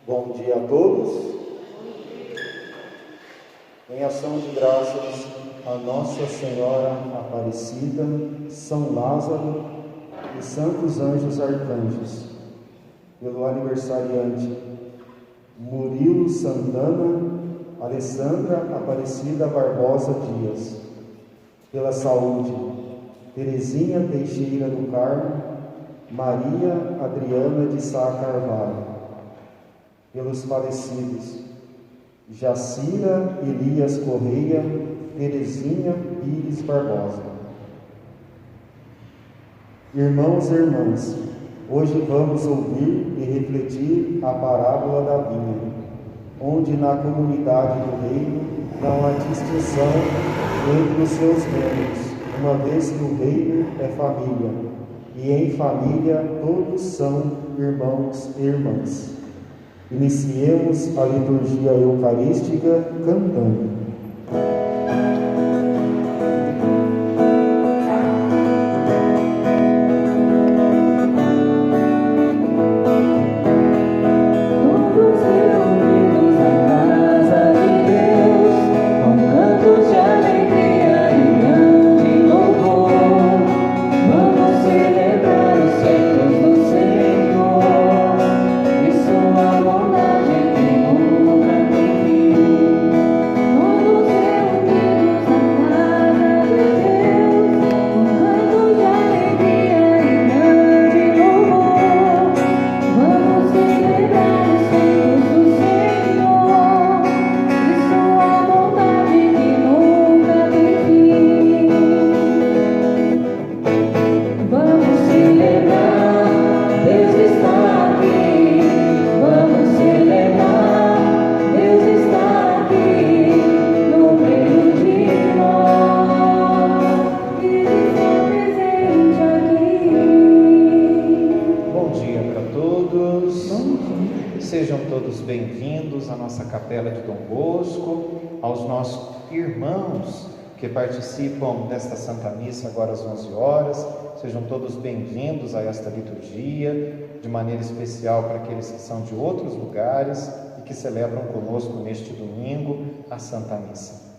Bom dia a todos. Em ação de graças a Nossa Senhora Aparecida, São Lázaro e santos anjos arcanjos, pelo aniversariante Murilo Santana, Alessandra Aparecida Barbosa Dias, pela saúde Terezinha Teixeira do Carmo, Maria Adriana de Sá Carvalho, pelos falecidos Jacira Elias Correia, Terezinha Pires Barbosa. Irmãos e irmãs, hoje vamos ouvir e refletir a parábola da vinha, onde na comunidade do reino não há distinção entre os seus membros, uma vez que o reino é família, e em família todos são irmãos e irmãs. Iniciemos a liturgia eucarística cantando. Sejam todos bem-vindos à nossa Capela de Dom Bosco, aos nossos irmãos que participam desta Santa Missa agora às 11 horas. Sejam todos bem-vindos a esta liturgia, de maneira especial para aqueles que são de outros lugares e que celebram conosco neste domingo a Santa Missa.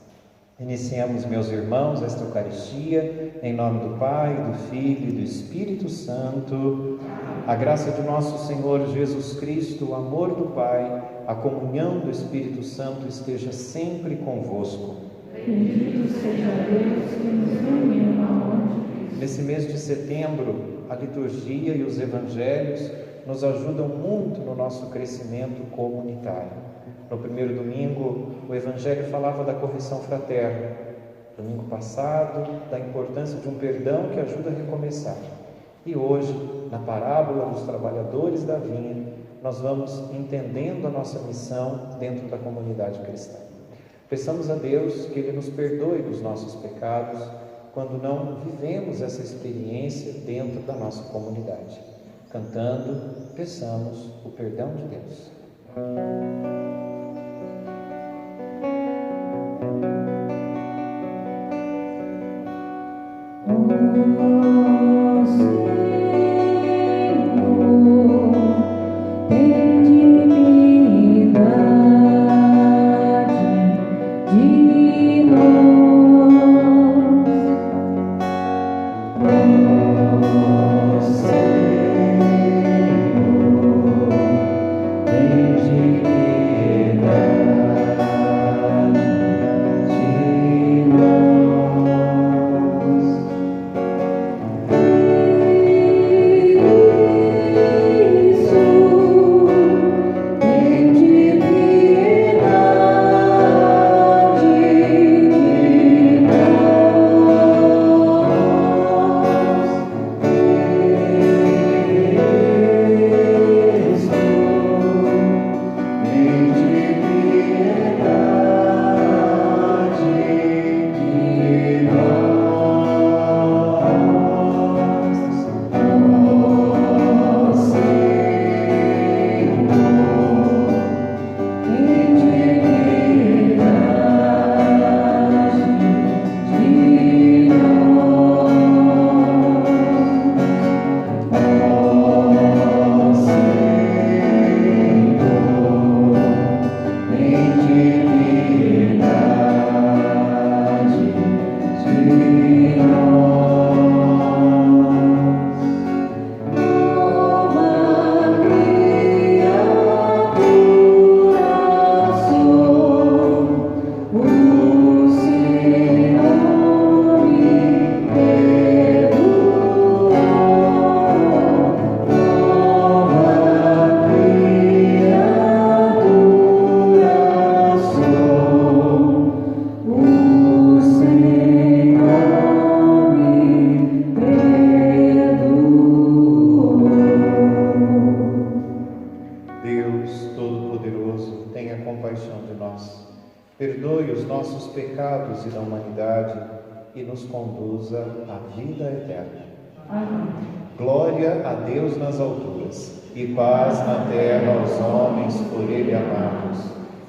Iniciemos, meus irmãos, esta Eucaristia, em nome do Pai, do Filho e do Espírito Santo. A graça de nosso Senhor Jesus Cristo, o amor do Pai, a comunhão do Espírito Santo esteja sempre convosco. Bendito seja Deus que nos uniu no amor de Cristo. Nesse mês de setembro, a liturgia e os evangelhos nos ajudam muito no nosso crescimento comunitário. No primeiro domingo, o Evangelho falava da correção fraterna. Domingo passado, da importância de um perdão que ajuda a recomeçar. E hoje, na parábola dos trabalhadores da vinha, nós vamos entendendo a nossa missão dentro da comunidade cristã. Peçamos a Deus que Ele nos perdoe dos nossos pecados quando não vivemos essa experiência dentro da nossa comunidade. Cantando, peçamos o perdão de Deus. Tem de perdoe os nossos pecados e da humanidade e nos conduza à vida eterna. Amém. Glória a Deus nas alturas e paz na terra aos homens por Ele amados.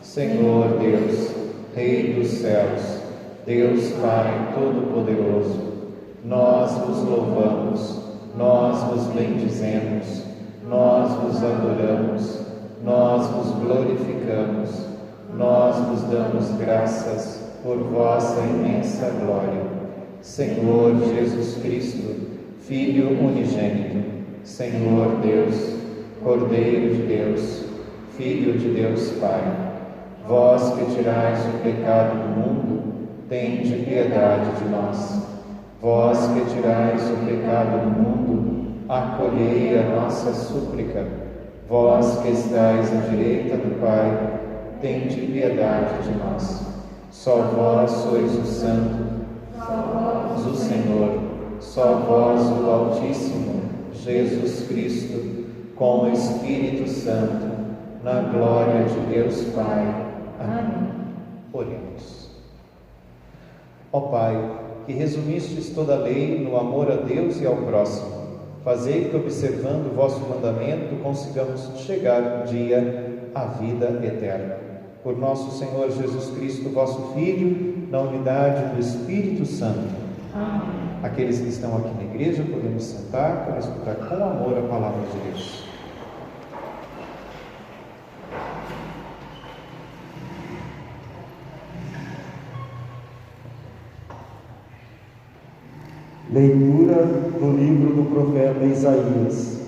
Senhor Deus, Rei dos céus, Deus Pai Todo-Poderoso, nós vos louvamos, nós vos bendizemos, nós vos adoramos, nós vos glorificamos, nós vos damos graças por vossa imensa glória. Senhor Jesus Cristo, Filho unigênito, Senhor Deus, Cordeiro de Deus, Filho de Deus Pai, vós que tirais o pecado do mundo, tende piedade de nós. Vós que tirais o pecado do mundo, acolhei a nossa súplica. Vós que estais à direita do Pai, tende piedade de nós. Só vós sois o Santo, só vós o Senhor, só vós o Altíssimo, Jesus Cristo, com o Espírito Santo, na glória de Deus Pai. Amém. Oremos. Ó Pai, que resumistes toda a lei no amor a Deus e ao próximo, fazei que, observando o vosso mandamento, consigamos chegar um dia à vida eterna. Por nosso Senhor Jesus Cristo, vosso Filho, na unidade do Espírito Santo. Amém. Aqueles que estão aqui na igreja, podemos sentar para escutar com amor a palavra de Deus. Leitura do livro do profeta Isaías.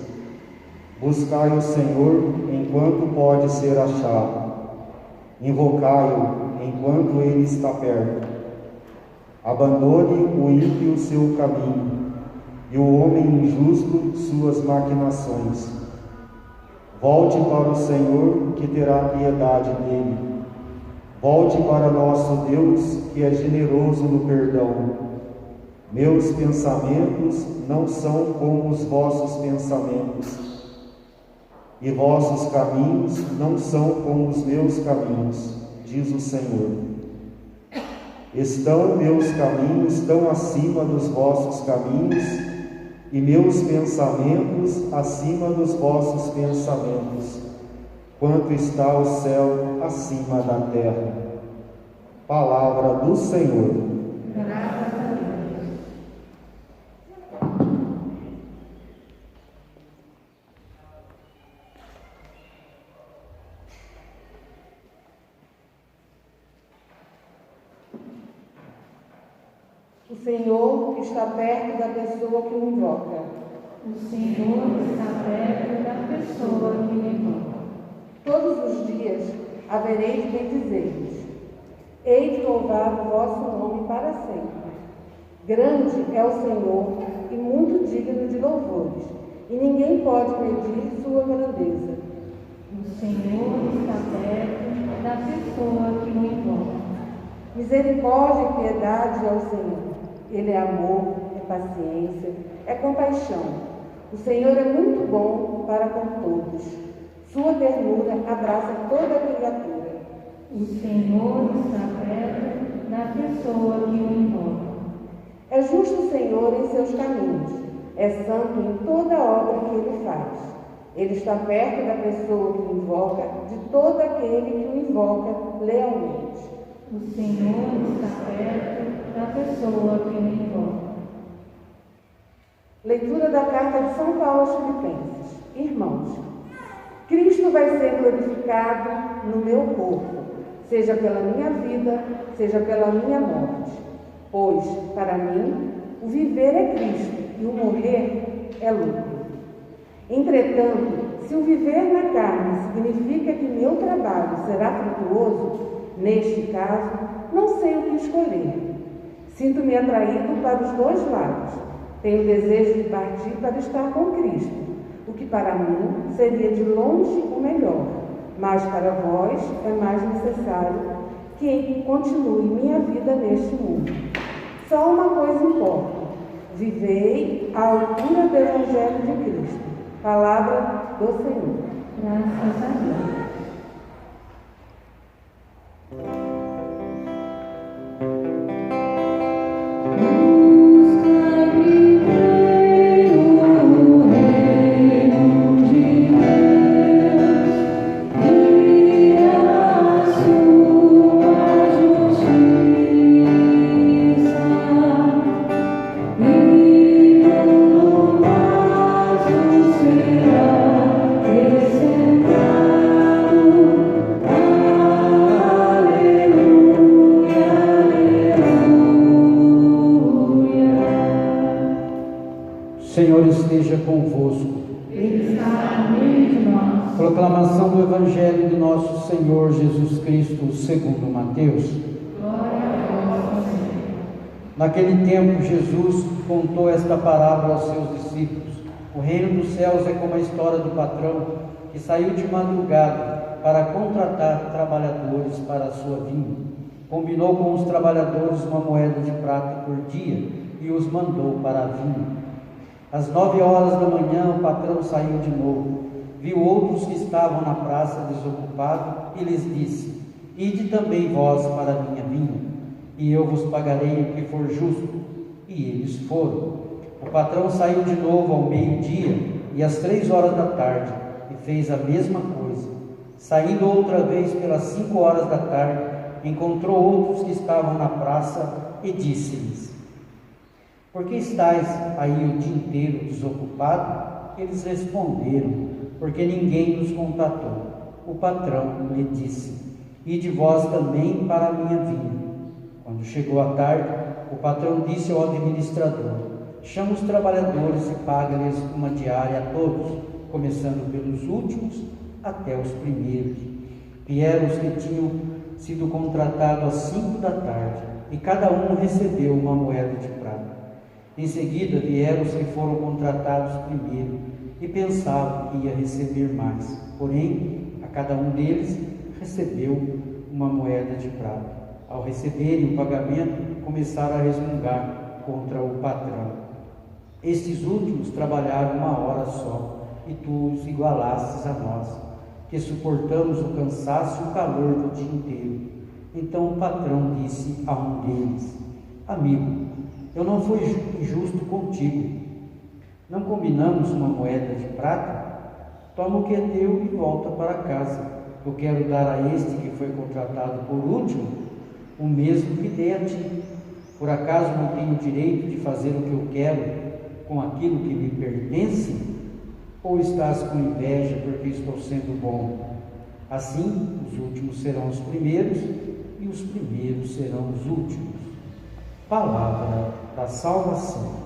Buscai o Senhor enquanto pode ser achado. Invocai-o enquanto ele está perto. Abandone o ímpio seu caminho, e o homem injusto suas maquinações. Volte para o Senhor, que terá piedade dele. Volte para nosso Deus, que é generoso no perdão. Meus pensamentos não são como os vossos pensamentos, e vossos caminhos não são como os meus caminhos, diz o Senhor. Estão meus caminhos tão acima dos vossos caminhos, e meus pensamentos acima dos vossos pensamentos, quanto está o céu acima da terra. Palavra do Senhor. Graças a Deus. O Senhor está perto da pessoa que o invoca. O Senhor está perto da pessoa que o invoca. Todos os dias haverei de bendizer-vos. Hei de louvar o vosso nome para sempre. Grande é o Senhor e muito digno de louvores, e ninguém pode medir sua grandeza. O Senhor está perto da pessoa que o invoca. Misericórdia e piedade ao Senhor. Ele é amor, é paciência, é compaixão. O Senhor é muito bom para com todos. Sua ternura abraça toda a criatura. O Senhor está perto da pessoa que o invoca. É justo o Senhor em seus caminhos. É santo em toda a obra que ele faz. Ele está perto da pessoa que o invoca, de todo aquele que o invoca lealmente. O Senhor está perto da pessoa que o invoca. Leitura da carta de São Paulo aos Filipenses. Irmãos, Cristo vai ser glorificado no meu corpo, seja pela minha vida, seja pela minha morte. Pois, para mim, o viver é Cristo e o morrer é lucro. Entretanto, se o viver na carne significa que meu trabalho será frutuoso, neste caso, não sei o que escolher. Sinto-me atraído para os dois lados. Tenho desejo de partir para estar com Cristo, o que para mim seria de longe o melhor, mas para vós é mais necessário que continue minha vida neste mundo. Só uma coisa importa: vivei à altura do Evangelho de Cristo. Palavra do Senhor. Graças a Deus. Proclamação do Evangelho do nosso Senhor Jesus Cristo segundo Mateus. Glória a vós, Senhor. Naquele tempo, Jesus contou esta parábola aos seus discípulos. O reino dos céus é como a história do patrão que saiu de madrugada para contratar trabalhadores para a sua vinha. Combinou com os trabalhadores uma moeda de prata por dia e os mandou para a vinha. Às 9 horas da manhã, o patrão saiu de novo. Viu outros que estavam na praça desocupados e lhes disse: Ide também vós para a minha vinha, e eu vos pagarei o que for justo. E eles foram. O patrão saiu de novo ao meio-dia e às 3 horas da tarde, e fez a mesma coisa. Saindo outra vez pelas 5 horas da tarde, encontrou outros que estavam na praça e disse-lhes: Por que estáis aí o dia inteiro desocupados? Eles responderam: Porque ninguém nos contatou. O patrão lhe disse: Ide vós também para a minha vinha. Quando chegou a tarde, o patrão disse ao administrador: Chama os trabalhadores e paga-lhes uma diária a todos, começando pelos últimos até os primeiros. Vieram os que tinham sido contratados às 5 da tarde, e cada um recebeu uma moeda de prata. Em seguida vieram os que foram contratados primeiro, e pensavam que ia receber mais. Porém, a cada um deles recebeu uma moeda de prata. Ao receberem o pagamento, começaram a resmungar contra o patrão. Estes últimos trabalharam 1 hora só, e tu os igualastes a nós, que suportamos o cansaço e o calor do dia inteiro. Então o patrão disse a um deles: Amigo, eu não fui injusto contigo. Não combinamos uma moeda de prata? Toma o que é teu e volta para casa. Eu quero dar a este que foi contratado por último o mesmo que dei a ti. Por acaso não tenho direito de fazer o que eu quero com aquilo que me pertence? Ou estás com inveja porque estou sendo bom? Assim, os últimos serão os primeiros e os primeiros serão os últimos. Palavra da salvação.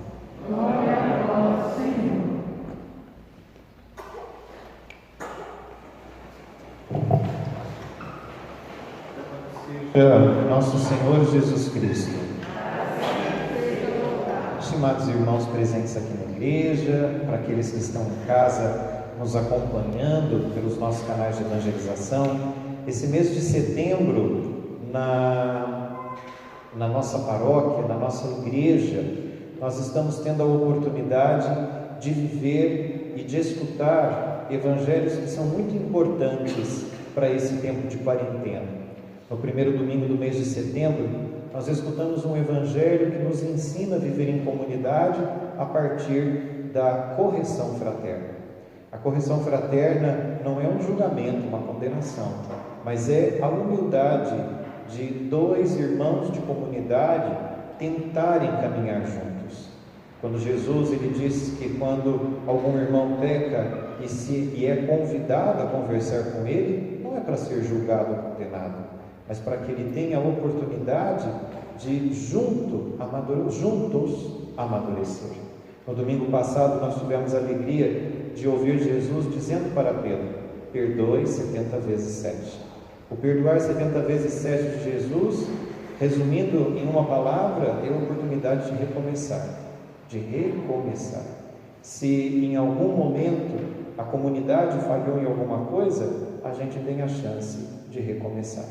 Glória a vós, Senhor. Seja nosso Senhor Jesus Cristo. Estimados irmãos presentes aqui na igreja, para aqueles que estão em casa nos acompanhando pelos nossos canais de evangelização, esse mês de setembro, na nossa paróquia, na nossa igreja, nós estamos tendo a oportunidade de viver e de escutar evangelhos que são muito importantes para esse tempo de quarentena. No primeiro domingo do mês de setembro, nós escutamos um evangelho que nos ensina a viver em comunidade a partir da correção fraterna. A correção fraterna não é um julgamento, uma condenação, mas é a humildade de 2 irmãos de comunidade tentarem caminhar juntos. Quando Jesus ele diz que quando algum irmão peca e é convidado a conversar com ele, não é para ser julgado ou condenado, mas para que ele tenha a oportunidade de juntos amadurecer. No domingo passado nós tivemos a alegria de ouvir Jesus dizendo para Pedro: perdoe 70 vezes 7. O perdoar 70 vezes 7 de Jesus, resumindo em uma palavra, é a oportunidade de recomeçar. Se em algum momento a comunidade falhou em alguma coisa, a gente tem a chance de recomeçar.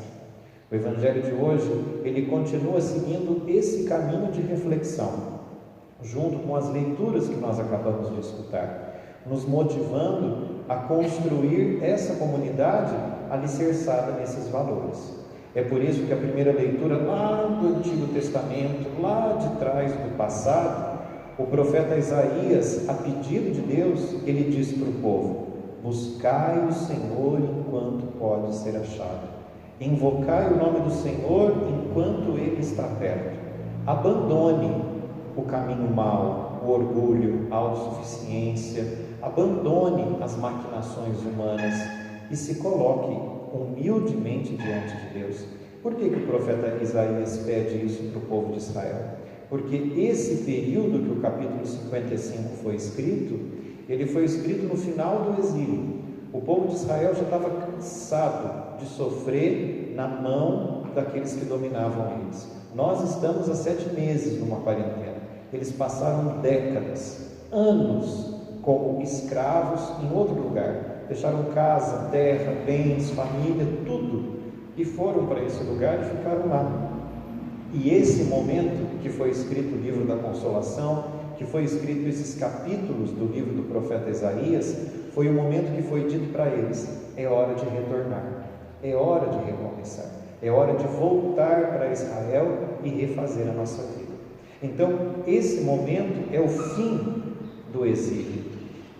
O Evangelho de hoje, ele continua seguindo esse caminho de reflexão, junto com as leituras que nós acabamos de escutar, nos motivando a construir essa comunidade alicerçada nesses valores. É por isso que a primeira leitura lá do Antigo Testamento, lá de trás do passado, o profeta Isaías, a pedido de Deus, ele diz para o povo: buscai o Senhor enquanto pode ser achado, invocai o nome do Senhor enquanto Ele está perto. Abandone o caminho mau, o orgulho, a autossuficiência, abandone as maquinações humanas e se coloque humildemente diante de Deus. Por que o profeta Isaías pede isso para o povo de Israel? Porque esse período que o capítulo 55 foi escrito, ele foi escrito no final do exílio, O povo de Israel já estava cansado de sofrer na mão daqueles que dominavam eles. Nós estamos há 7 meses numa quarentena. Eles passaram décadas, anos, como escravos em outro lugar. Deixaram casa, terra, bens, família, tudo, e foram para esse lugar e ficaram lá. E esse momento que foi escrito o livro da Consolação, que foi escrito esses capítulos do livro do profeta Isaías, foi o momento que foi dito para eles: é hora de retornar, é hora de recomeçar, é hora de voltar para Israel e refazer a nossa vida. Então, esse momento é o fim do exílio.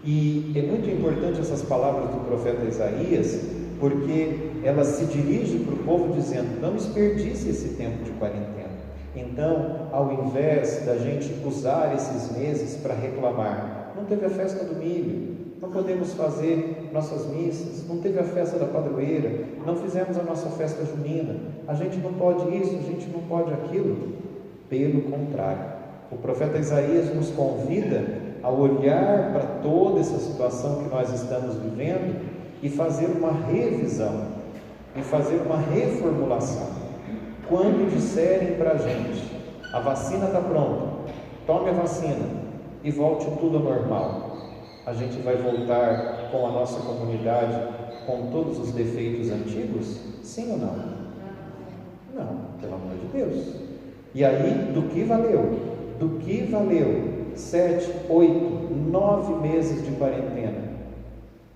E é muito importante essas palavras do profeta Isaías, porque ela se dirige para o povo dizendo: não desperdice esse tempo de quarentena. Então, ao invés da gente usar esses meses para reclamar, não teve a festa do milho, não podemos fazer nossas missas, não teve a festa da padroeira, não fizemos a nossa festa junina, a gente não pode isso, a gente não pode aquilo. Pelo contrário, o profeta Isaías nos convida a olhar para toda essa situação que nós estamos vivendo e fazer uma revisão, e fazer uma reformulação. Quando disserem para a gente: a vacina está pronta, tome a vacina e volte tudo ao normal, a gente vai voltar com a nossa comunidade com todos os defeitos antigos? Sim ou não? Não, pelo amor de Deus. E aí, do que valeu? Do que valeu 7, 8, 9 meses de quarentena?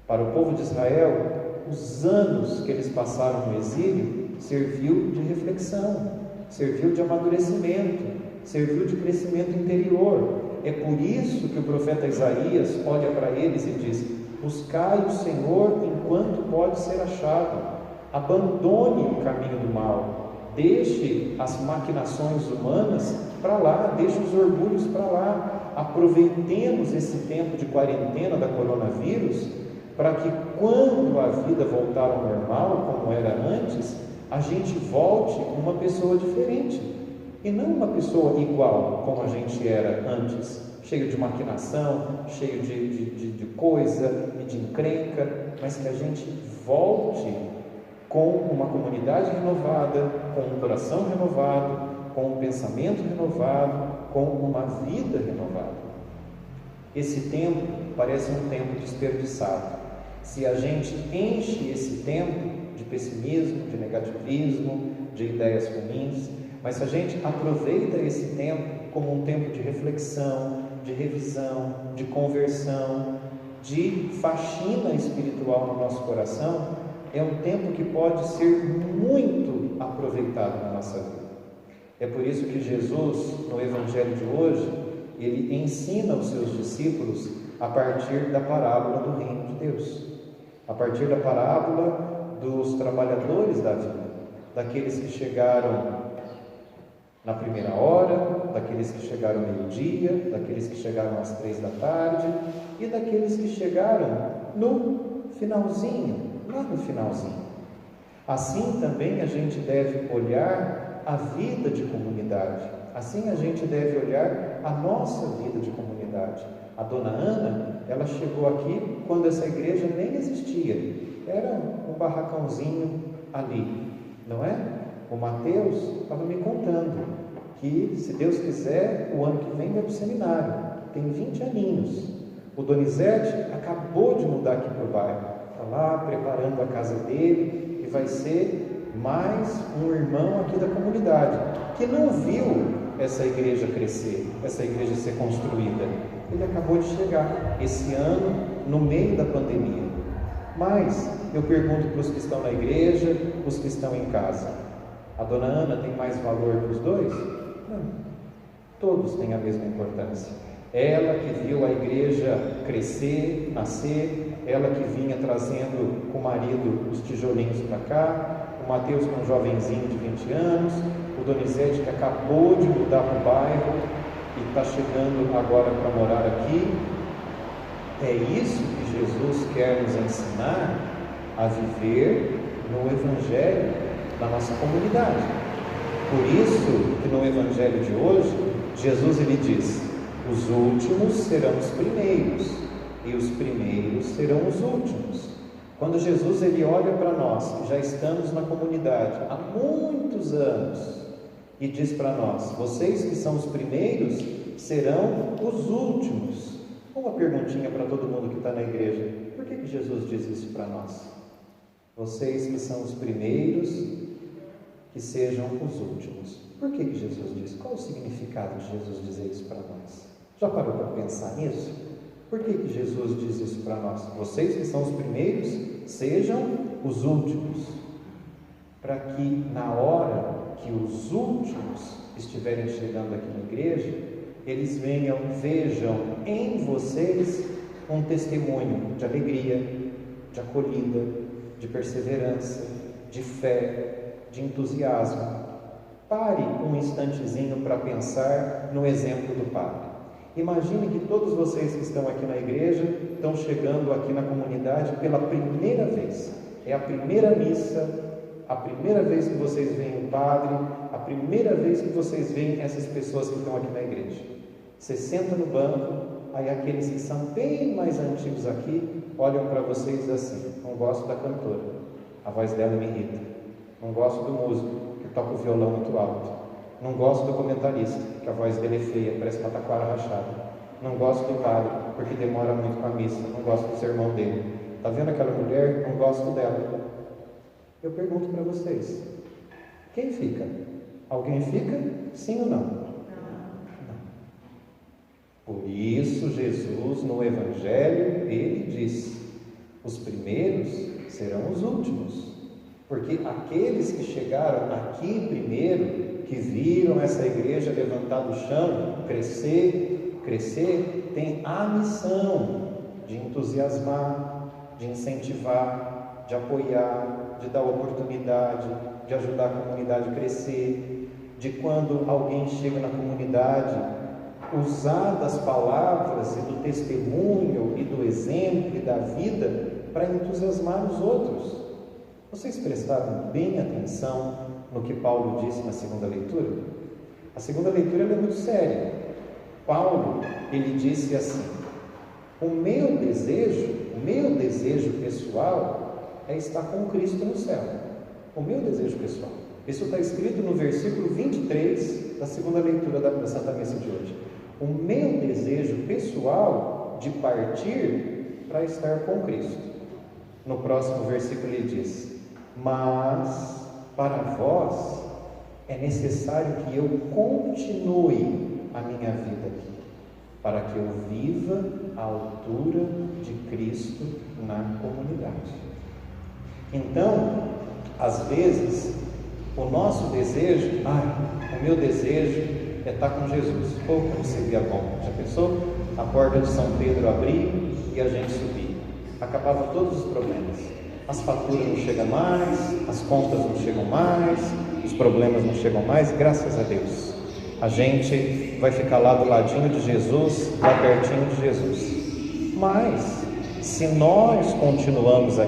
Para o povo de Israel, os anos que eles passaram no exílio serviu de reflexão, serviu de amadurecimento, serviu de crescimento interior. É por isso que o profeta Isaías olha para eles e diz: buscai o Senhor enquanto pode ser achado, abandone o caminho do mal, deixe as maquinações humanas para lá, deixe os orgulhos para lá, aproveitemos esse tempo de quarentena da coronavírus, para que quando a vida voltar ao normal, como era antes, a gente volte uma pessoa diferente, e não uma pessoa igual como a gente era antes, cheio de maquinação, cheio de coisa e de encrenca, mas que a gente volte com uma comunidade renovada, com um coração renovado, com um pensamento renovado, com uma vida renovada. Esse tempo parece um tempo desperdiçado. Se a gente enche esse tempo de pessimismo, de negativismo, de ideias ruins, mas se a gente aproveita esse tempo como um tempo de reflexão, de revisão, de conversão, de faxina espiritual no nosso coração, é um tempo que pode ser muito aproveitado na nossa vida. É por isso que Jesus, no Evangelho de hoje, ele ensina os seus discípulos a partir da parábola do Reino de Deus, a partir da parábola dos trabalhadores da vida, daqueles que chegaram na primeira hora, daqueles que chegaram ao meio-dia, daqueles que chegaram às 3 da tarde e daqueles que chegaram no finalzinho, lá no finalzinho. Assim também a gente deve olhar a vida de comunidade, assim a gente deve olhar a nossa vida de comunidade. A dona Ana, ela chegou aqui quando essa igreja nem existia, era um barracãozinho ali, não é? O Mateus estava me contando que, se Deus quiser, o ano que vem vai para o seminário, tem 20 aninhos. O Donizete acabou de mudar aqui para o bairro, está lá preparando a casa dele e vai ser mais um irmão aqui da comunidade, que não viu essa igreja crescer, essa igreja ser construída. Ele acabou de chegar esse ano, no meio da pandemia. Mas eu pergunto para os que estão na igreja, os que estão em casa: a dona Ana tem mais valor que os dois? Não. Todos têm a mesma importância. Ela que viu a igreja crescer, nascer, ela que vinha trazendo com o marido os tijolinhos para cá, o Mateus com um jovenzinho de 20 anos, o Donizete que acabou de mudar para o bairro e está chegando agora para morar aqui. É isso que Jesus quer nos ensinar a viver no Evangelho da nossa comunidade. Por isso que no Evangelho de hoje, Jesus ele diz: os últimos serão os primeiros, e os primeiros serão os últimos. Quando Jesus ele olha para nós, que já estamos na comunidade há muitos anos, e diz para nós: vocês que são os primeiros serão os últimos. Uma perguntinha para todo mundo que está na igreja: por que Jesus diz isso para nós? Vocês que são os primeiros, que sejam os últimos. Por que Jesus diz? Qual o significado de Jesus dizer isso para nós? Já parou para pensar nisso? Por que Jesus diz isso para nós? Vocês que são os primeiros, sejam os últimos. Para que na hora que os últimos estiverem chegando aqui na igreja, eles vejam em vocês um testemunho de alegria, de acolhida, de perseverança, de fé, de entusiasmo. Pare um instantezinho para pensar no exemplo do Padre. Imagine que todos vocês que estão aqui na igreja estão chegando aqui na comunidade pela primeira vez. É a primeira missa, a primeira vez que vocês veem o Padre, a primeira vez que vocês veem essas pessoas que estão aqui na igreja. Você senta no banco, aí aqueles que são bem mais antigos aqui olham para vocês assim: não gosto da cantora, a voz dela me irrita. Não gosto do músico, que toca o violão muito alto. Não gosto do comentarista, que a voz dele é feia, parece uma taquara rachada. Não gosto do padre, porque demora muito com a missa. Não gosto do sermão dele. Está vendo aquela mulher? Não gosto dela. Eu pergunto para vocês: quem fica? Alguém fica? Sim ou não? Não. Por isso Jesus no Evangelho ele diz: os primeiros serão os últimos. Porque aqueles que chegaram aqui primeiro, que viram essa igreja levantar do chão, crescer, tem a missão de entusiasmar, de incentivar, de apoiar, de dar oportunidade, de ajudar a comunidade a crescer, de quando alguém chega na comunidade, usar das palavras e do testemunho e do exemplo e da vida para entusiasmar os outros. Vocês prestaram bem atenção no que Paulo disse na segunda leitura? A segunda leitura é muito séria. Paulo, ele disse assim: o meu desejo pessoal é estar com Cristo no céu. O meu desejo pessoal. Isso está escrito no versículo 23 da segunda leitura da Santa Missa de hoje. O meu desejo pessoal de partir para estar com Cristo. No próximo versículo ele diz: mas para vós é necessário que eu continue a minha vida aqui, para que eu viva à altura de Cristo na comunidade. Então, às vezes, o nosso desejo, o meu desejo é estar com Jesus. Como seria bom? Já pensou? A porta de São Pedro abrir e a gente subir. Acabava todos os problemas. As faturas não chegam mais, as contas não chegam mais, os problemas não chegam mais, graças a Deus. A gente vai ficar lá do ladinho de Jesus, lá pertinho de Jesus. Mas, se nós continuamos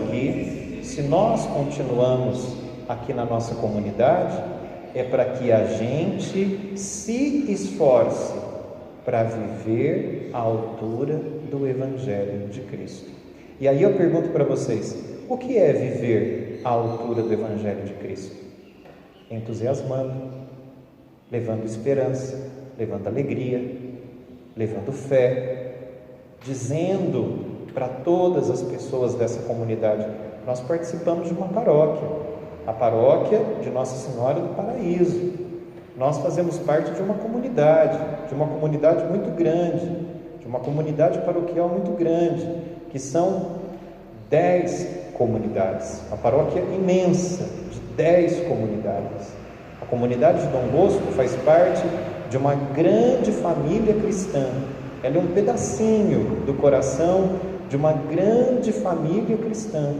aqui na nossa comunidade, é para que a gente se esforce para viver à altura do Evangelho de Cristo. E aí eu pergunto para vocês: o que é viver à altura do Evangelho de Cristo? Entusiasmando, levando esperança, levando alegria, levando fé, dizendo para todas as pessoas dessa comunidade: nós participamos de uma paróquia, a paróquia de Nossa Senhora do Paraíso. Nós fazemos parte de uma comunidade muito grande, de uma comunidade paroquial muito grande, que são 10 comunidades, uma paróquia imensa, de 10 comunidades. A comunidade de Dom Bosco faz parte de uma grande família cristã. Ela é um pedacinho do coração de uma grande família cristã.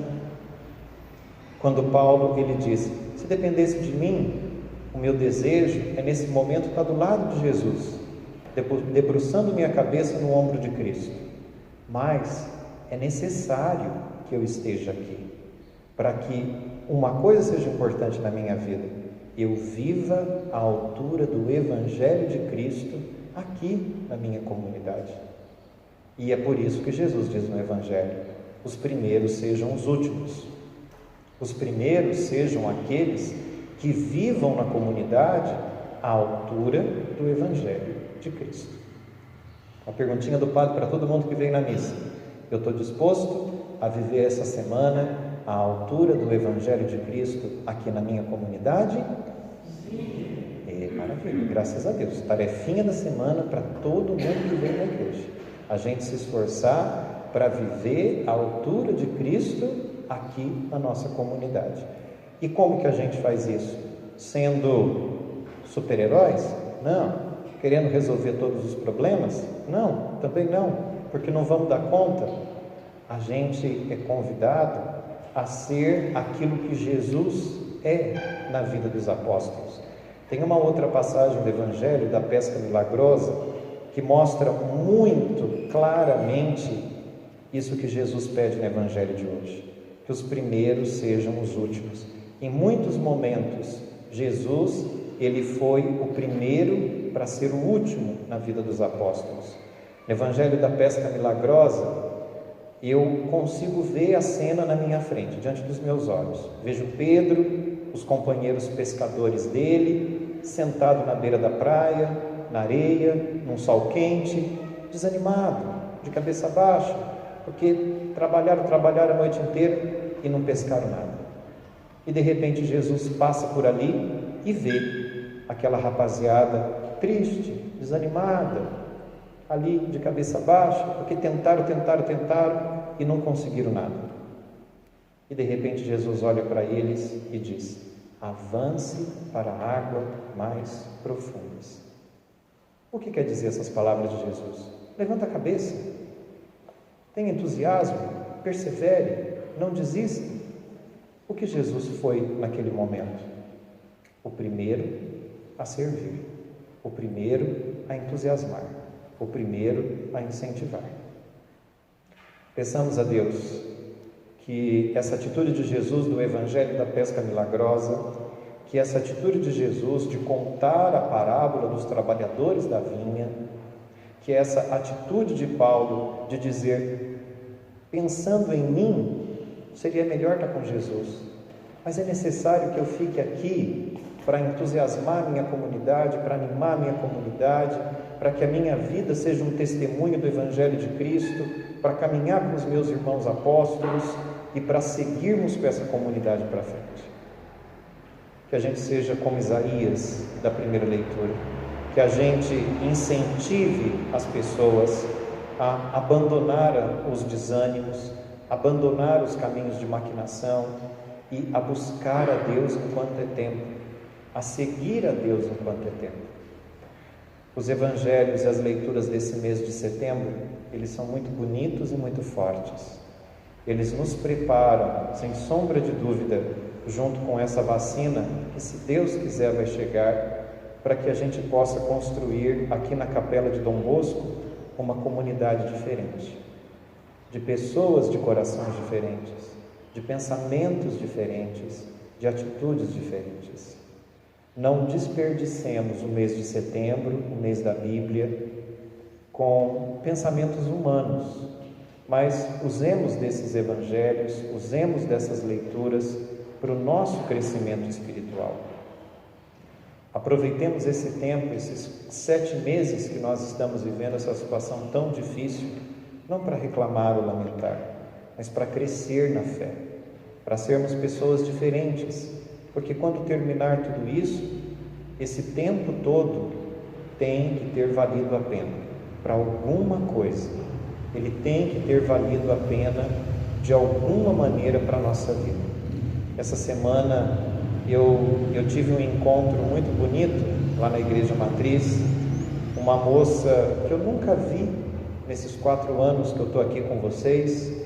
Quando Paulo ele diz: se dependesse de mim, o meu desejo é nesse momento estar do lado de Jesus, debruçando minha cabeça no ombro de Cristo. Mas é necessário que eu esteja aqui, para que uma coisa seja importante na minha vida: eu viva à altura do Evangelho de Cristo aqui na minha comunidade. E é por isso que Jesus diz no Evangelho: os primeiros sejam os últimos. Os primeiros sejam aqueles que vivam na comunidade à altura do Evangelho de Cristo. Uma perguntinha do padre para todo mundo que vem na missa: eu estou disposto a viver essa semana à altura do Evangelho de Cristo aqui na minha comunidade? Maravilha, graças a Deus. Tarefinha da semana para todo mundo que vem na igreja: a gente se esforçar para viver à altura de Cristo aqui na nossa comunidade. E como que a gente faz isso? Sendo super-heróis? Não. Querendo resolver todos os problemas? Não, também não, porque não vamos dar conta. A gente é convidado a ser aquilo que Jesus é na vida dos apóstolos. Tem uma outra passagem do Evangelho da pesca milagrosa que mostra muito claramente isso que Jesus pede no Evangelho de hoje: que os primeiros sejam os últimos. Em muitos momentos, Jesus, ele foi o primeiro para ser o último na vida dos apóstolos. No Evangelho da pesca milagrosa, eu consigo ver a cena na minha frente, diante dos meus olhos. Vejo Pedro, os companheiros pescadores dele, sentado na beira da praia, na areia, num sol quente, desanimado, de cabeça baixa, porque trabalharam a noite inteira e não pescaram nada. E de repente Jesus passa por ali e vê aquela rapaziada triste, desanimada, ali de cabeça baixa, porque tentaram e não conseguiram nada. E de repente Jesus olha para eles e diz: avance para a água mais profundas. O que quer dizer essas palavras de Jesus? Levanta a cabeça, tenha entusiasmo, persevere, não desista. O que Jesus foi naquele momento? O primeiro a servir, o primeiro a entusiasmar, o primeiro a incentivar. Peçamos a Deus que essa atitude de Jesus do Evangelho da pesca milagrosa, que essa atitude de Jesus de contar a parábola dos trabalhadores da vinha, que essa atitude de Paulo de dizer: pensando em mim, seria melhor estar com Jesus, mas é necessário que eu fique aqui para entusiasmar a minha comunidade, para animar a minha comunidade, para que a minha vida seja um testemunho do Evangelho de Cristo, para caminhar com os meus irmãos apóstolos e para seguirmos com essa comunidade para frente. Que a gente seja como Isaías da primeira leitura, que a gente incentive as pessoas a abandonar os desânimos, abandonar os caminhos de maquinação e a buscar a Deus enquanto é tempo, a seguir a Deus enquanto é tempo. Os evangelhos e as leituras desse mês de setembro, eles são muito bonitos e muito fortes. Eles nos preparam, sem sombra de dúvida, junto com essa vacina, que se Deus quiser vai chegar, para que a gente possa construir aqui na Capela de Dom Bosco uma comunidade diferente, de pessoas de corações diferentes, de pensamentos diferentes, de atitudes diferentes. Não desperdicemos o mês de setembro, o mês da Bíblia, com pensamentos humanos, mas usemos desses evangelhos, usemos dessas leituras para o nosso crescimento espiritual. Aproveitemos esse tempo, esses 7 meses que nós estamos vivendo essa situação tão difícil, não para reclamar ou lamentar, mas para crescer na fé, para sermos pessoas diferentes, porque quando terminar tudo isso, esse tempo todo tem que ter valido a pena para alguma coisa, ele tem que ter valido a pena de alguma maneira para a nossa vida. Essa semana eu tive um encontro muito bonito lá na Igreja Matriz, uma moça que eu nunca vi nesses 4 anos que eu estou aqui com vocês.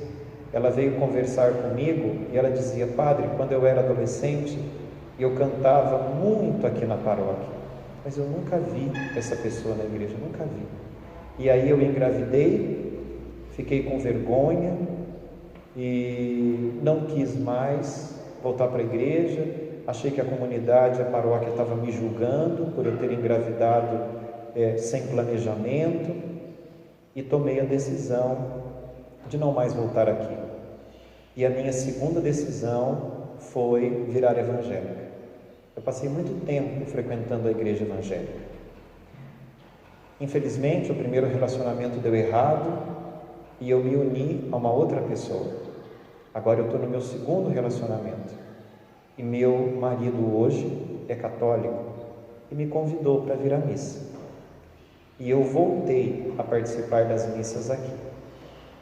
Ela veio conversar comigo e ela dizia: padre, quando eu era adolescente eu cantava muito aqui na paróquia, mas eu nunca vi essa pessoa na igreja, nunca vi. E aí eu engravidei, fiquei com vergonha e não quis mais voltar para a igreja. Achei que a comunidade, a paróquia estava me julgando por eu ter engravidado sem planejamento, e tomei a decisão de não mais voltar aqui. E a minha segunda decisão foi virar evangélica. Eu passei muito tempo frequentando a igreja evangélica. Infelizmente, o primeiro relacionamento deu errado e eu me uni a uma outra pessoa. Agora eu estou no meu segundo relacionamento e meu marido hoje é católico e me convidou para vir à missa. E eu voltei a participar das missas aqui.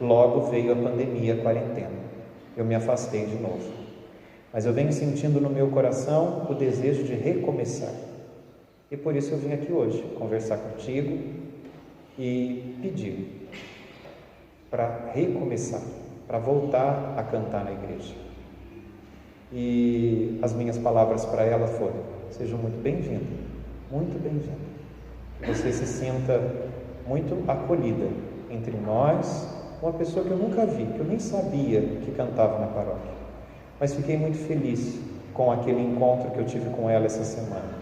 Logo veio a pandemia, a quarentena. Eu me afastei de novo. Mas eu venho sentindo no meu coração o desejo de recomeçar. E por isso eu vim aqui hoje conversar contigo e pedir para recomeçar, para voltar a cantar na igreja. E as minhas palavras para ela foram: seja muito bem-vinda, muito bem-vinda. Que você se sinta muito acolhida entre nós, uma pessoa que eu nunca vi, que eu nem sabia que cantava na paróquia. Mas fiquei muito feliz com aquele encontro que eu tive com ela essa semana.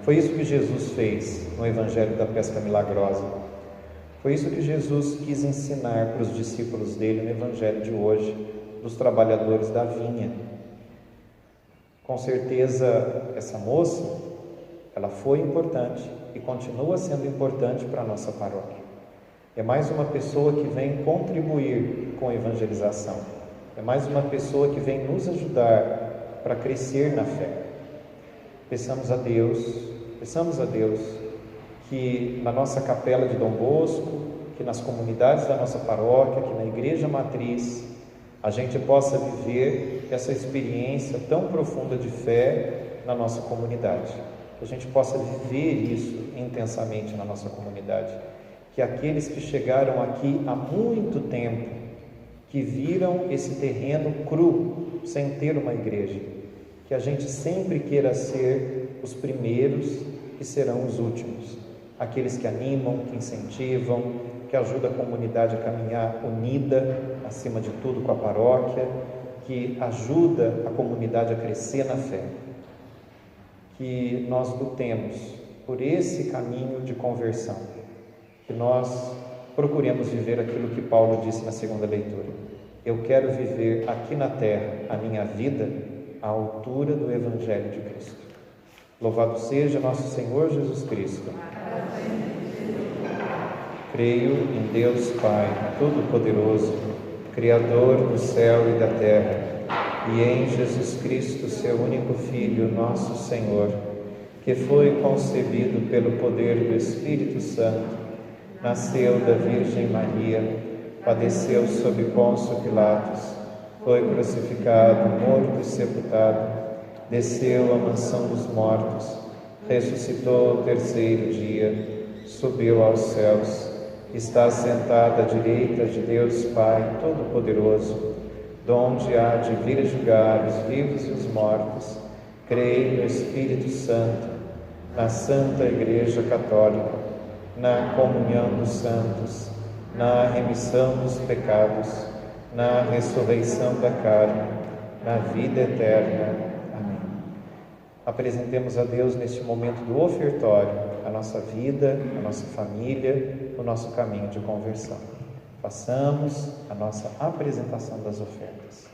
Foi isso que Jesus fez no Evangelho da Pesca Milagrosa. Foi isso que Jesus quis ensinar para os discípulos dele no Evangelho de hoje, dos trabalhadores da vinha. Com certeza, essa moça, ela foi importante e continua sendo importante para a nossa paróquia. É mais uma pessoa que vem contribuir com a evangelização. É mais uma pessoa que vem nos ajudar para crescer na fé. Peçamos a Deus que na nossa capela de Dom Bosco, que nas comunidades da nossa paróquia, que na igreja matriz, a gente possa viver essa experiência tão profunda de fé na nossa comunidade. Que a gente possa viver isso intensamente na nossa comunidade. Que aqueles que chegaram aqui há muito tempo, que viram esse terreno cru, sem ter uma igreja, que a gente sempre queira ser os primeiros que serão os últimos, aqueles que animam, que incentivam, que ajudam a comunidade a caminhar unida, acima de tudo com a paróquia, que ajuda a comunidade a crescer na fé. Que nós lutemos por esse caminho de conversão, que nós procuremos viver aquilo que Paulo disse na segunda leitura: eu quero viver aqui na terra a minha vida à altura do Evangelho de Cristo. Louvado seja nosso Senhor Jesus Cristo. Creio em Deus Pai Todo-Poderoso, Criador do céu e da terra, e em Jesus Cristo, seu único Filho, nosso Senhor, que foi concebido pelo poder do Espírito Santo, nasceu da Virgem Maria, padeceu sob Pôncio Pilatos, foi crucificado, morto e sepultado, desceu à mansão dos mortos, ressuscitou ao terceiro dia, subiu aos céus, está sentado à direita de Deus Pai Todo-Poderoso, donde há de vir a julgar os vivos e os mortos. Creio no Espírito Santo, na Santa Igreja Católica, na comunhão dos santos, na remissão dos pecados, na ressurreição da carne, na vida eterna. Amém. Apresentemos a Deus neste momento do ofertório a nossa vida, a nossa família, o nosso caminho de conversão. Façamos a nossa apresentação das ofertas.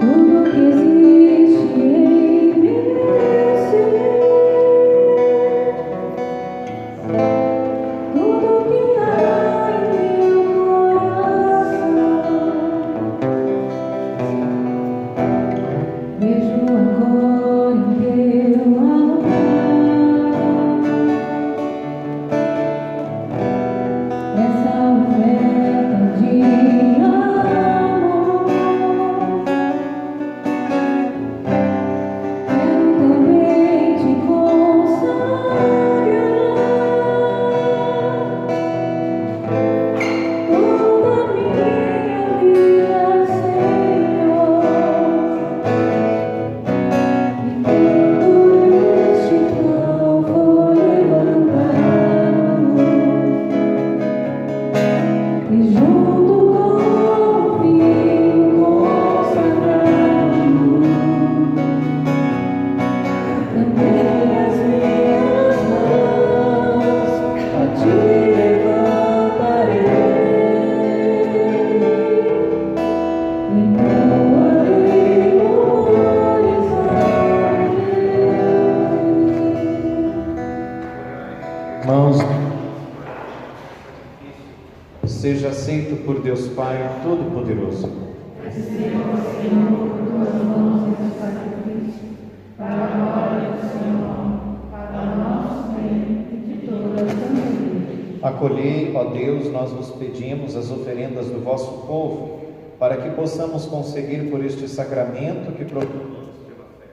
Tudo que existe aceito por Deus Pai Todo-Poderoso. Receba, Senhor, por tuas mãos esse sacrifício, para a glória do Senhor, para o nosso bem e de toda a santa igreja. Acolhei, ó Deus, nós vos pedimos as oferendas do vosso povo, para que possamos conseguir por este sacramento que proclamamos pela fé.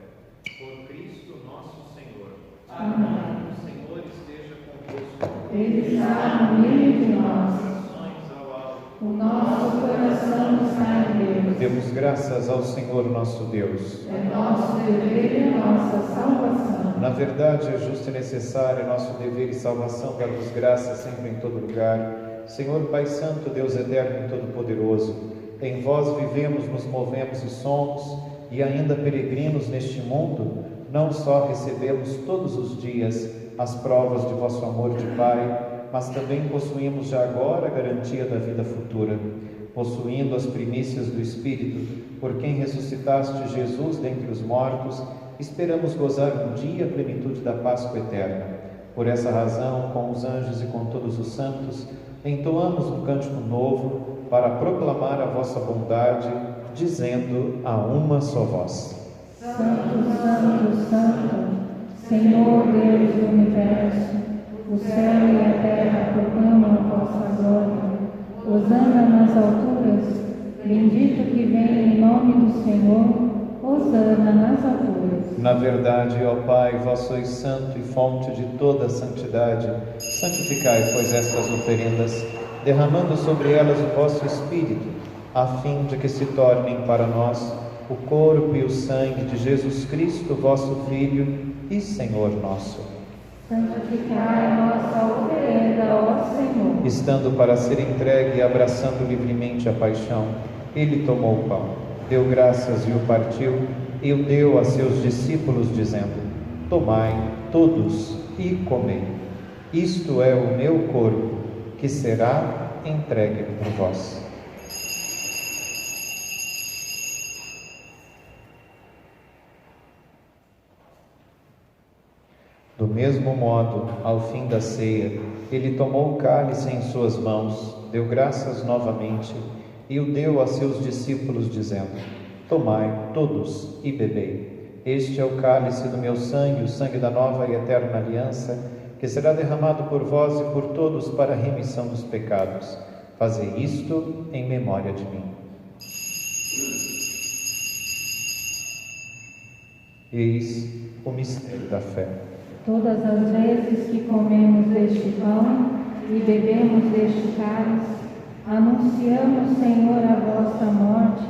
Por Cristo nosso Senhor. Amém. O Senhor esteja convosco. Ele está no meio de nós. Orações ao alto. O nosso coração está em Deus. Demos graças ao Senhor nosso Deus. É nosso dever e nossa salvação. Na verdade, é justo e necessário, nosso dever e salvação, dar-vos graças sempre em todo lugar. Senhor Pai Santo, Deus eterno e todo-poderoso, em vós vivemos, nos movemos e somos, e ainda peregrinos neste mundo, não só recebemos todos os dias as provas de vosso amor de Pai, mas também possuímos já agora a garantia da vida futura. Possuindo as primícias do Espírito, por quem ressuscitaste Jesus dentre os mortos, esperamos gozar um dia a plenitude da Páscoa eterna. Por essa razão, com os anjos e com todos os santos, entoamos um cântico novo para proclamar a vossa bondade, dizendo a uma só voz: Santo, Santo, Santo, Senhor Deus do Universo, o céu e a terra proclamam a vossa glória. Hosana nas alturas, bendito que vem em nome do Senhor, Hosana nas alturas. Na verdade, ó Pai, vós sois santo e fonte de toda a santidade. Santificai, pois, estas oferendas, derramando sobre elas o vosso Espírito, a fim de que se tornem para nós o corpo e o sangue de Jesus Cristo, vosso Filho e Senhor nosso. Santificai a nossa oferenda, ó Senhor. Estando para ser entregue e abraçando livremente a paixão, ele tomou o pão, deu graças e o partiu, e o deu a seus discípulos, dizendo: Tomai todos e comei. Isto é o meu corpo, que será entregue por vós. Do mesmo modo, ao fim da ceia, ele tomou o cálice em suas mãos, deu graças novamente e o deu a seus discípulos, dizendo: Tomai todos e bebei. Este é o cálice do meu sangue, o sangue da nova e eterna aliança, que será derramado por vós e por todos para a remissão dos pecados. Fazei isto em memória de mim. Eis o mistério da fé. Todas as vezes que comemos deste pão e bebemos deste cálice, anunciamos, Senhor, a vossa morte,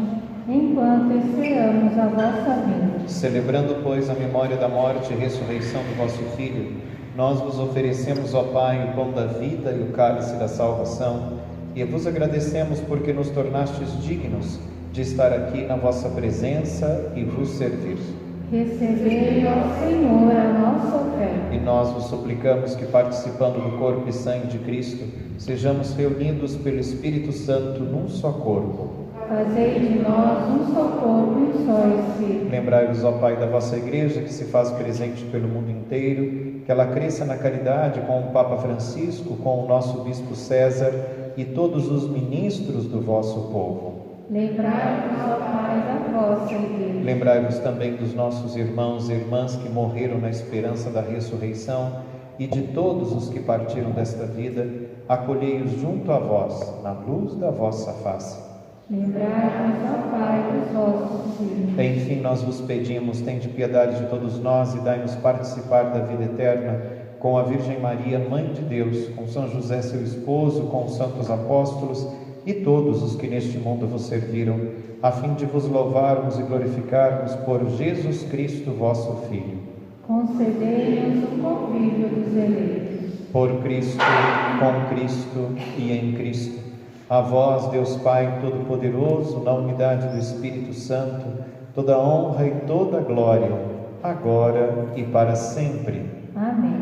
enquanto esperamos a vossa vinda. Celebrando, pois, a memória da morte e ressurreição do vosso Filho, nós vos oferecemos, ó Pai, o pão da vida e o cálice da salvação, e vos agradecemos porque nos tornastes dignos de estar aqui na vossa presença e vos servir. Recebei, ó Senhor, a nossa oferta. E nós vos suplicamos que, participando do corpo e sangue de Cristo, sejamos reunidos pelo Espírito Santo num só corpo. Fazei de nós um só corpo e um só Espírito. Lembrai-vos, ó Pai, da vossa Igreja, que se faz presente pelo mundo inteiro, que ela cresça na caridade com o Papa Francisco, com o nosso Bispo César e todos os ministros do vosso povo. Lembrai-vos, ó Pai, da vossa Igreja. Lembrai-vos também dos nossos irmãos e irmãs que morreram na esperança da ressurreição e de todos os que partiram desta vida, acolhei-os junto a vós, na luz da vossa face. Lembrai-vos, ó Pai, dos vossos filhos. Enfim, nós vos pedimos, tende piedade de todos nós e dai-nos participar da vida eterna com a Virgem Maria, Mãe de Deus, com São José, seu esposo, com os santos apóstolos e todos os que neste mundo vos serviram, a fim de vos louvarmos e glorificarmos por Jesus Cristo, vosso Filho. Concedei-nos o convívio dos eleitos. Por Cristo, com Cristo e em Cristo. A vós, Deus Pai Todo-Poderoso, na unidade do Espírito Santo, toda honra e toda glória, agora e para sempre. Amém.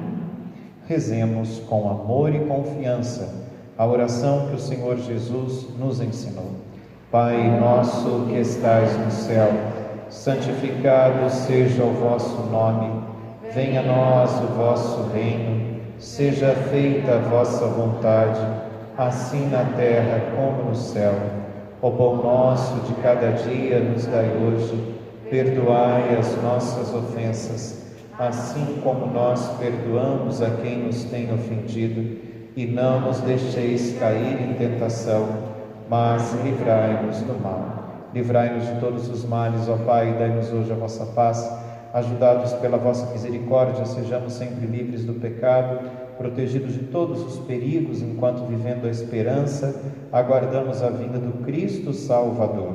Rezemos com amor e confiança a oração que o Senhor Jesus nos ensinou. Pai nosso que estais no céu, santificado seja o vosso nome. Venha a nós o vosso reino. Seja feita a vossa vontade, assim na terra como no céu. O pão nosso de cada dia nos dai hoje. Perdoai as nossas ofensas, assim como nós perdoamos a quem nos tem ofendido. E não nos deixeis cair em tentação, mas livrai-nos do mal. Livrai-nos de todos os males, ó Pai, e dai-nos hoje a vossa paz. Ajudados pela vossa misericórdia, sejamos sempre livres do pecado, protegidos de todos os perigos, enquanto, vivendo a esperança, aguardamos a vinda do Cristo Salvador.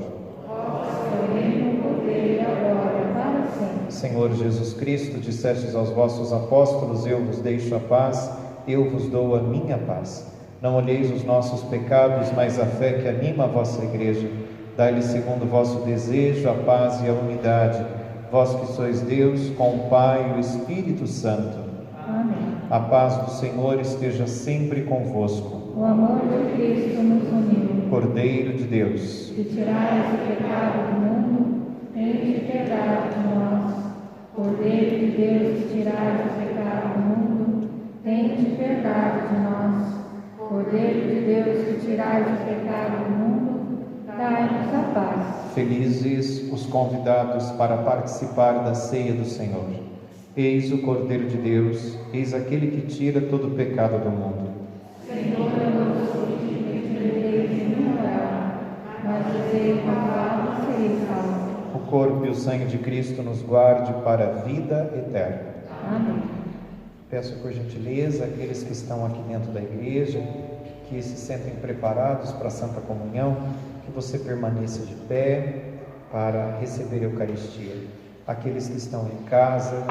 Senhor Jesus Cristo, dissestes aos vossos apóstolos: eu vos deixo a paz, eu vos dou a minha paz. Não olheis os nossos pecados, mas a fé que anima a vossa Igreja. Dai-lhe, segundo o vosso desejo, a paz e a unidade, vós que sois Deus, com o Pai e o Espírito Santo. Amém. A paz do Senhor esteja sempre convosco. O amor de Cristo nos uniu. Cordeiro de Deus, Que tirais o pecado do mundo, tende piedade de nós. Cordeiro de Deus, que tirais o pecado do mundo, tende piedade de nós. Cordeiro de Deus, que tirais o pecado do mundo, dai-nos a paz. felizes os convidados para participar da ceia do Senhor. Eis o Cordeiro de Deus, eis aquele que tira todo o pecado do mundo. Senhor, eu não sou digno de merecer nenhum real, mas dizei com a palavra serei salvo. O corpo e o sangue de Cristo nos guarde para a vida eterna. Amém. Peço por gentileza aqueles que estão aqui dentro da igreja, que se sentem preparados para a Santa Comunhão, que você permaneça de pé para receber a Eucaristia. Aqueles que estão em casa,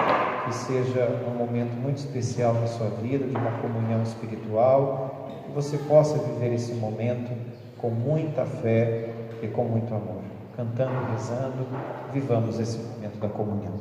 que seja um momento muito especial na sua vida, de uma comunhão espiritual, que você possa viver esse momento com muita fé e com muito amor. Cantando e rezando, vivamos esse momento da comunhão.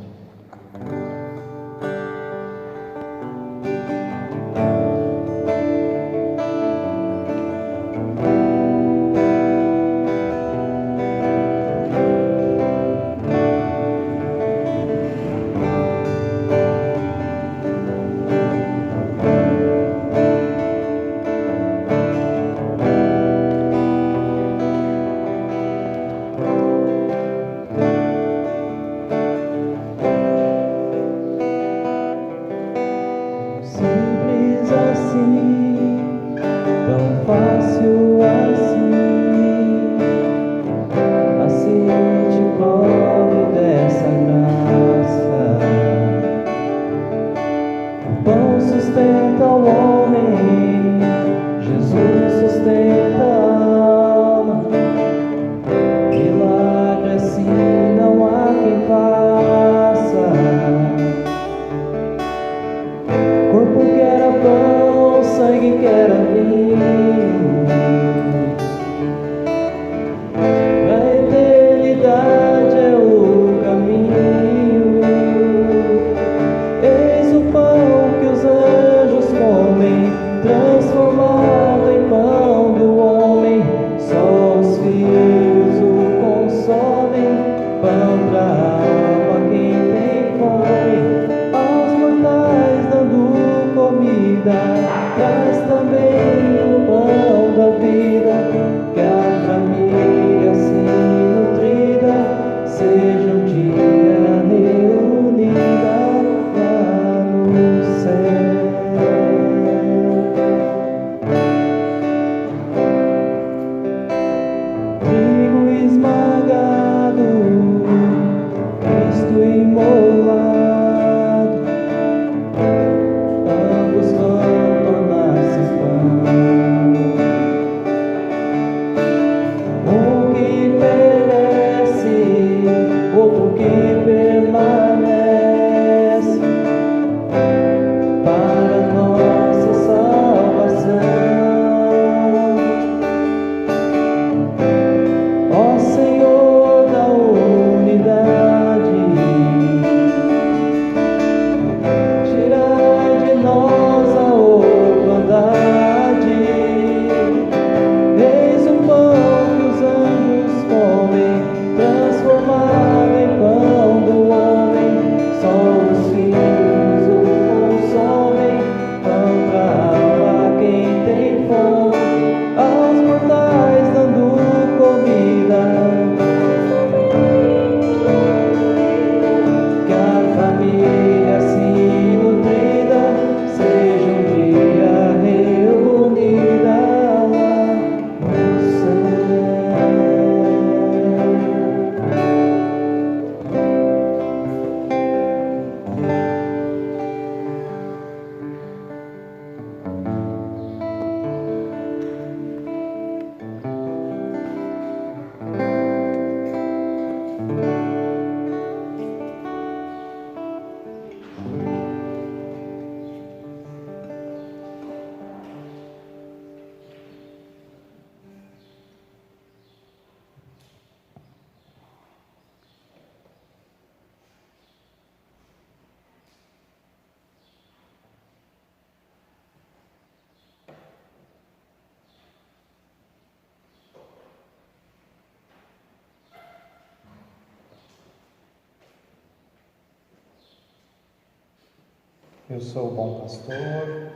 Eu sou o bom pastor,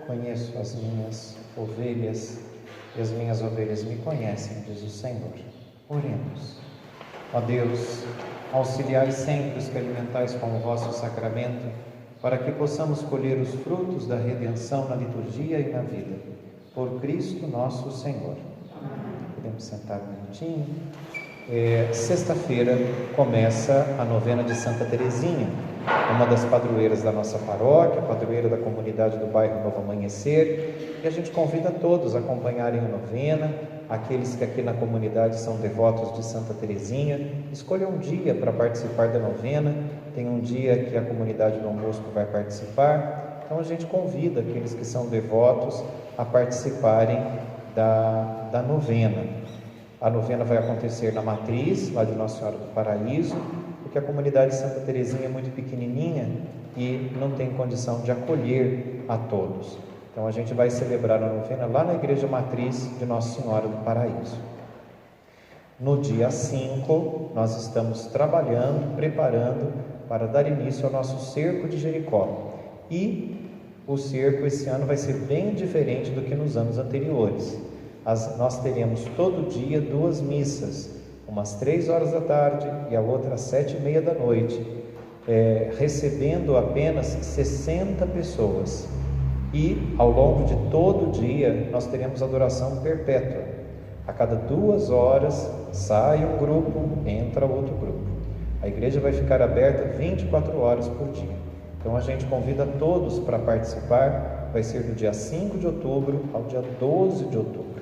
conheço as minhas ovelhas e as minhas ovelhas me conhecem, diz o Senhor. Oremos. Ó Deus, auxiliai sempre os que alimentais com o vosso sacramento, para que possamos colher os frutos da redenção na liturgia e na vida. Por Cristo nosso Senhor. Podemos sentar um minutinho. Sexta-feira começa a novena de Santa Teresinha, uma das padroeiras da nossa paróquia, padroeira da comunidade do bairro Novo Amanhecer, e a gente convida todos a acompanharem a novena. Aqueles que aqui na comunidade são devotos de Santa Teresinha, escolham um dia para participar da novena. Tem um dia que a comunidade Dom Bosco vai participar, então a gente convida aqueles que são devotos a participarem da novena. A novena vai acontecer na matriz, lá de Nossa Senhora do Paraíso, porque a comunidade de Santa Teresinha é muito pequenininha e não tem condição de acolher a todos. Então a gente vai celebrar a novena lá na Igreja Matriz de Nossa Senhora do Paraíso. No dia 5, nós estamos trabalhando, preparando para dar início ao nosso cerco de Jericó. E o cerco esse ano vai ser bem diferente do que nos anos anteriores. Nós teremos todo dia 2 missas, umas 3 horas da tarde e a outra às 7h30 da noite, recebendo apenas 60 pessoas. E ao longo de todo o dia nós teremos adoração perpétua. A cada 2 horas sai um grupo, entra outro grupo. A igreja vai ficar aberta 24 horas por dia. Então a gente convida todos para participar. Vai ser do dia 5 de outubro ao dia 12 de outubro.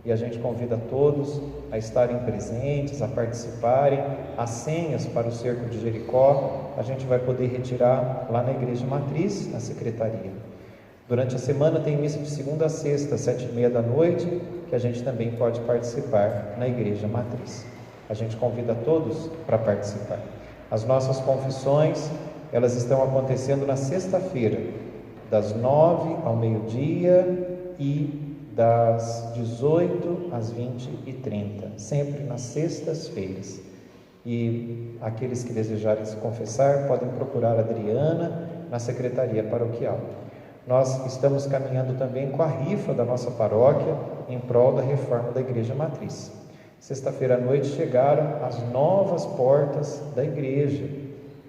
E a gente convida todos a estarem presentes, a participarem. As senhas para o cerco de Jericó a gente vai poder retirar lá na Igreja Matriz, na secretaria. Durante a semana tem missa de segunda a sexta, às 7h30 da noite, que a gente também pode participar na Igreja Matriz. A gente convida todos para participar. As nossas confissões, elas estão acontecendo na sexta-feira, das 9 ao meio-dia e das 18 às 20h30, sempre nas sextas-feiras. E aqueles que desejarem se confessar podem procurar a Adriana na Secretaria Paroquial. Nós estamos caminhando também com a rifa da nossa paróquia em prol da reforma da Igreja Matriz. Sexta-feira à noite chegaram as novas portas da igreja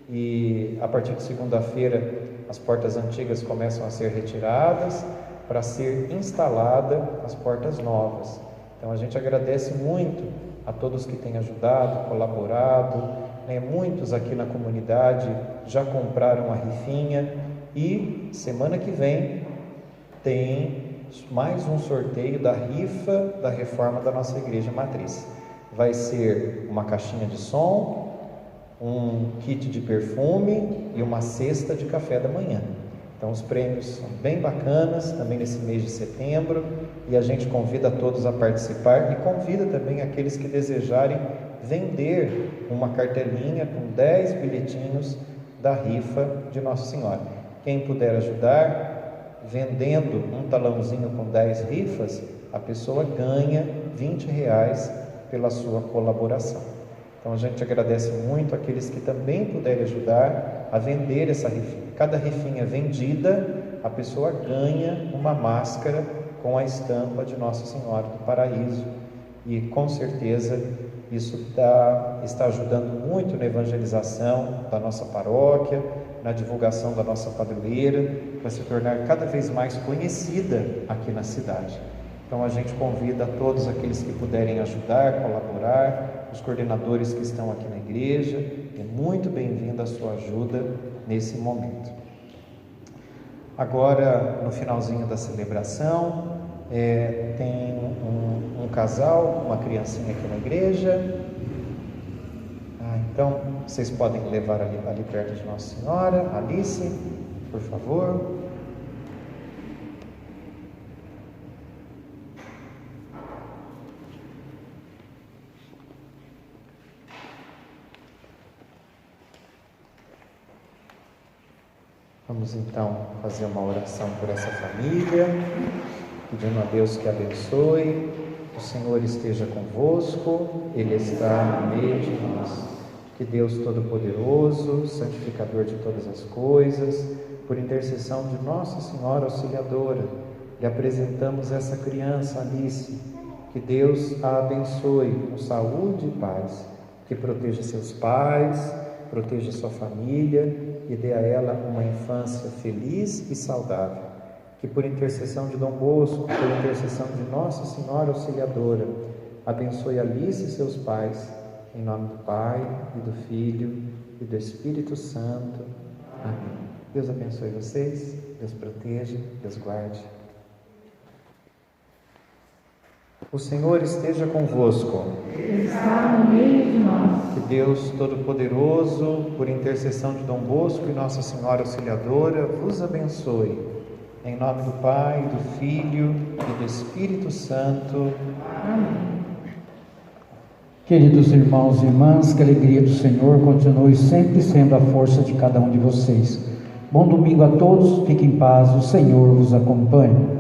e a partir de segunda-feira as portas antigas começam a ser retiradas para ser instalada as portas novas. Então a gente agradece muito a todos que têm ajudado, colaborado, né? Muitos aqui na comunidade já compraram a rifinha e semana que vem tem mais um sorteio da rifa da reforma da nossa Igreja Matriz. Vai ser uma caixinha de som, um kit de perfume e uma cesta de café da manhã. Então os prêmios são bem bacanas, também nesse mês de setembro, e a gente convida todos a participar e convida também aqueles que desejarem vender uma cartelinha com 10 bilhetinhos da rifa de Nossa Senhora. Quem puder ajudar, vendendo um talãozinho com 10 rifas, a pessoa ganha R$20 pela sua colaboração. Então a gente agradece muito aqueles que também puderem ajudar a vender essa rifinha. Cada rifinha vendida, a pessoa ganha uma máscara com a estampa de Nossa Senhora do Paraíso. E com certeza isso está ajudando muito na evangelização da nossa paróquia, na divulgação da nossa padroeira, para se tornar cada vez mais conhecida aqui na cidade. Então a gente convida a todos aqueles que puderem ajudar, colaborar, os coordenadores que estão aqui na igreja, é muito bem-vinda a sua ajuda nesse momento. Agora, no finalzinho da celebração, tem um casal, uma criancinha aqui na igreja. Então, vocês podem levar ali perto de Nossa Senhora. Alice, por favor. Vamos então fazer uma oração por essa família, pedindo a Deus que abençoe. O Senhor esteja convosco, Ele está no meio de nós. Que Deus Todo-Poderoso, santificador de todas as coisas, por intercessão de Nossa Senhora Auxiliadora, lhe apresentamos essa criança, Alice. Que Deus a abençoe com saúde e paz, que proteja seus pais, proteja sua família e dê a ela uma infância feliz e saudável. Que por intercessão de Dom Bosco, por intercessão de Nossa Senhora Auxiliadora, abençoe Alice e seus pais, em nome do Pai, e do Filho, e do Espírito Santo. Amém. Deus abençoe vocês, Deus proteja, Deus guarde. O Senhor esteja convosco. Está no meio de nós. Que Deus Todo-Poderoso, por intercessão de Dom Bosco e Nossa Senhora Auxiliadora, vos abençoe. Em nome do Pai, do Filho e do Espírito Santo. Amém. Queridos irmãos e irmãs, que a alegria do Senhor continue sempre sendo a força de cada um de vocês. Bom domingo a todos, fiquem em paz, o Senhor vos acompanhe.